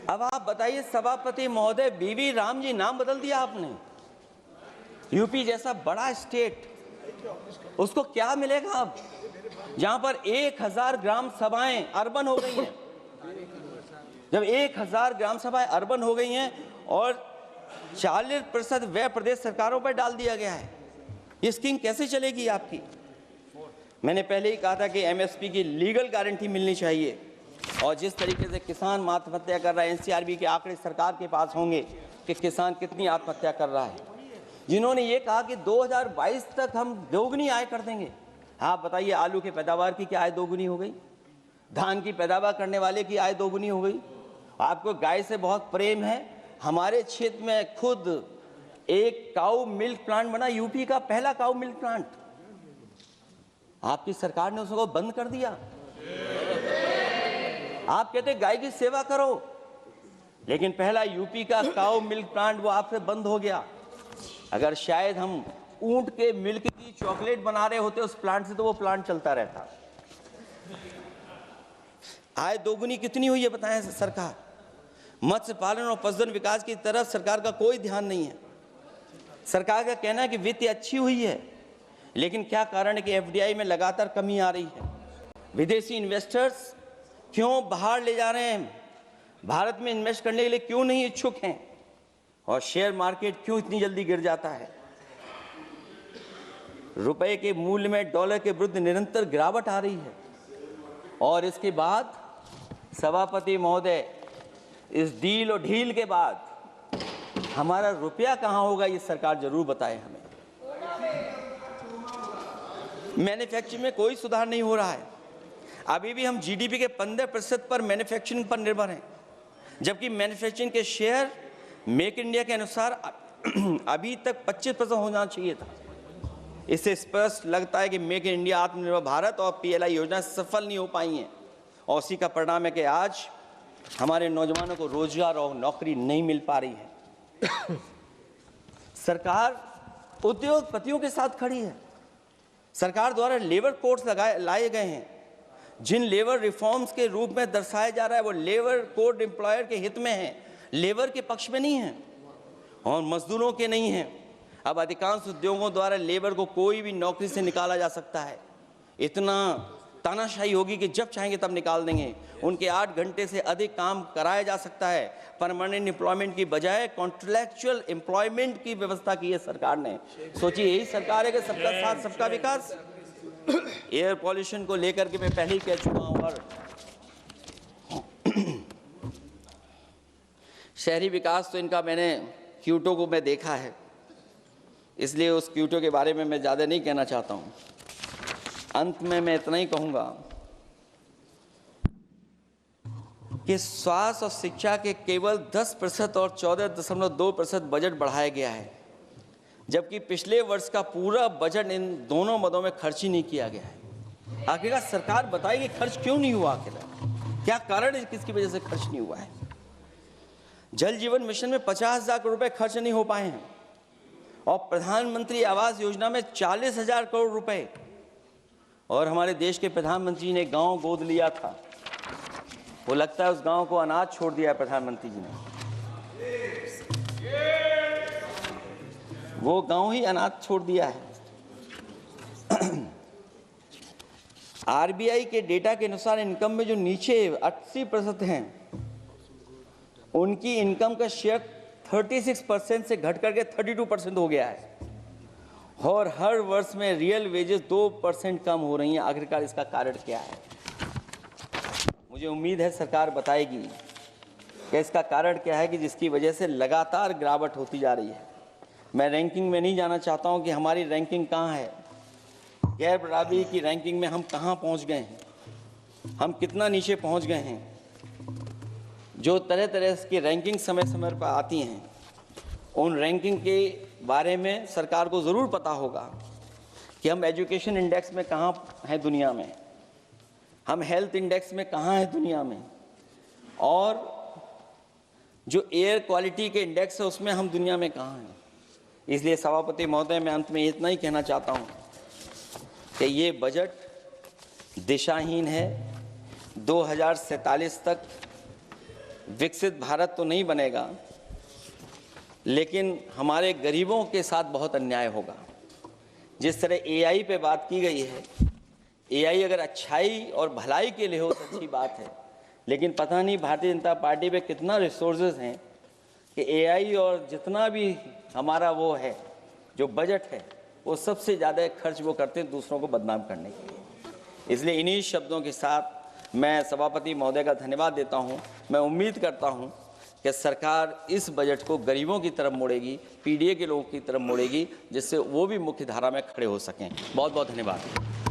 अब आप बताइए सभापति महोदय, बीवी राम जी नाम बदल दिया आपने। यूपी जैसा बड़ा स्टेट, उसको क्या मिलेगा अब, जहां पर 1000 ग्राम सभाएं अर्बन हो गई हैं। जब 1000 ग्राम सभाएं अर्बन हो गई हैं और 40% व्यय प्रदेश सरकारों पर डाल दिया गया है, ये स्कीम कैसे चलेगी आपकी? मैंने पहले ही कहा था कि एमएसपी की लीगल गारंटी मिलनी चाहिए, और जिस तरीके से किसान आत्महत्या कर रहा है, एनसीआरबी के आंकड़े सरकार के पास होंगे कि किसान कितनी आत्महत्या कर रहा है। जिन्होंने ये कहा कि 2022 तक हम दोगुनी आय कर देंगे, आप बताइए आलू के पैदावार की क्या आय दोगुनी हो गई? धान की पैदावार करने वाले की आय दोगुनी हो गई। आपको गाय से बहुत प्रेम है। हमारे क्षेत्र में खुद एक काऊ मिल्क प्लांट बना, यूपी का पहला काऊ मिल्क प्लांट। आपकी सरकार ने उसको बंद कर दिया। आप कहते गाय की सेवा करो, लेकिन पहला यूपी का काऊ मिल्क प्लांट वो आपसे बंद हो गया। अगर शायद हम ऊंट के मिल्क की चॉकलेट बना रहे होते उस प्लांट से, तो वो प्लांट चलता रहता। आय दोगुनी कितनी हुई है बताएं सरकार? मत्स्य पालन और पशुधन विकास की तरफ सरकार का कोई ध्यान नहीं है। सरकार का कहना है कि वित्त अच्छी हुई है, लेकिन क्या कारण है कि एफडीआई में लगातार कमी आ रही है? विदेशी इन्वेस्टर्स क्यों बाहर ले जा रहे हैं? भारत में इन्वेस्ट करने के लिए क्यों नहीं इच्छुक हैं? और शेयर मार्केट क्यों इतनी जल्दी गिर जाता है? रुपए के मूल्य में डॉलर के विरुद्ध निरंतर गिरावट आ रही है, और इसके बाद सभापति महोदय, इस डील और ढील के बाद हमारा रुपया कहां होगा, ये सरकार जरूर बताए हमें। मैन्युफैक्चरिंग में कोई सुधार नहीं हो रहा है। अभी भी हम जीडीपी के 15% पर मैन्युफैक्चरिंग पर निर्भर हैं, जबकि मैन्युफैक्चरिंग के शेयर मेक इंडिया के अनुसार अभी तक 25% होना चाहिए था। इससे स्पष्ट लगता है कि मेक इन इंडिया, आत्मनिर्भर भारत और पीएलआई योजना सफल नहीं हो पाई हैं, और उसी का परिणाम है कि आज हमारे नौजवानों को रोजगार और नौकरी नहीं मिल पा रही है। सरकार उद्योगपतियों के साथ खड़ी है। सरकार द्वारा लेबर कोड्स लाए गए हैं, जिन लेबर रिफॉर्म्स के रूप में दर्शाया जा रहा है वो लेबर कोड एम्प्लॉयर के हित में है, लेबर के पक्ष में नहीं है और मजदूरों के नहीं है। अब अधिकांश उद्योगों द्वारा लेबर को कोई भी नौकरी से निकाला जा सकता है। इतना तानाशाही होगी कि जब चाहेंगे तब निकाल देंगे। उनके 8 घंटे से अधिक काम कराया जा सकता है। परमानेंट एम्प्लॉयमेंट की बजाय कॉन्ट्रैक्चुअल एम्प्लॉयमेंट की व्यवस्था की है सरकार ने। सोचिए, यही सरकार है कि सबका साथ सबका विकास। एयर पॉल्यूशन को लेकर के मैं पहले ही कह चुका हूं, और शहरी विकास तो इनका मैंने क्यूटो को मैं देखा है, इसलिए उस क्यूटो के बारे में मैं ज़्यादा नहीं कहना चाहता हूं। अंत में मैं इतना ही कहूंगा कि स्वास्थ्य और शिक्षा के केवल 10% और 14.2% बजट बढ़ाया गया है, जबकि पिछले वर्ष का पूरा बजट इन दोनों मदों में खर्च ही नहीं किया गया है। आखिरकार सरकार बताएगी खर्च क्यों नहीं हुआ, आखिर क्या कारण है, किसकी वजह से खर्च नहीं हुआ है? जल जीवन मिशन में 50,000 करोड़ रुपए खर्च नहीं हो पाए हैं, और प्रधानमंत्री आवास योजना में 40,000 करोड़ रुपए, और हमारे देश के प्रधानमंत्री ने गांव गोद लिया था। वो लगता है उस गांव को अनाथ छोड़ दिया है प्रधानमंत्री जी ने। वो गांव ही अनाथ छोड़ दिया है। आरबीआई के डेटा के अनुसार इनकम में जो नीचे 80% हैं, उनकी इनकम का शेयर 36% से घट करके 32% हो गया है, और हर वर्ष में रियल वेजेस 2% कम हो रही हैं। आखिरकार इसका कारण क्या है? मुझे उम्मीद है सरकार बताएगी कि इसका कारण क्या है कि जिसकी वजह से लगातार गिरावट होती जा रही है। मैं रैंकिंग में नहीं जाना चाहता हूं कि हमारी रैंकिंग कहां है, गैर बराबरी की रैंकिंग में हम कहां पहुंच गए हैं, हम कितना नीचे पहुंच गए हैं। जो तरह तरह की रैंकिंग समय समय पर आती हैं, उन रैंकिंग के बारे में सरकार को ज़रूर पता होगा कि हम एजुकेशन इंडेक्स में कहां हैं दुनिया में, हम हेल्थ इंडेक्स में कहां हैं दुनिया में, और जो एयर क्वालिटी के इंडेक्स है उसमें हम दुनिया में कहां हैं। इसलिए सभापति महोदय, मैं अंत में इतना ही कहना चाहता हूं कि ये बजट दिशाहीन है। 2047 तक विकसित भारत तो नहीं बनेगा, लेकिन हमारे गरीबों के साथ बहुत अन्याय होगा। जिस तरह एआई पे बात की गई है, एआई अगर अच्छाई और भलाई के लिए हो तो अच्छी बात है, लेकिन पता नहीं भारतीय जनता पार्टी पे कितना रिसोर्सेज हैं कि एआई और जितना भी हमारा वो है जो बजट है वो सबसे ज़्यादा खर्च वो करते हैं दूसरों को बदनाम करने के लिए। इसलिए इन्हीं शब्दों के साथ मैं सभापति महोदय का धन्यवाद देता हूं। मैं उम्मीद करता हूं कि सरकार इस बजट को गरीबों की तरफ मोड़ेगी, पीडीए के लोगों की तरफ मोड़ेगी, जिससे वो भी मुख्य धारा में खड़े हो सकें। बहुत बहुत धन्यवाद।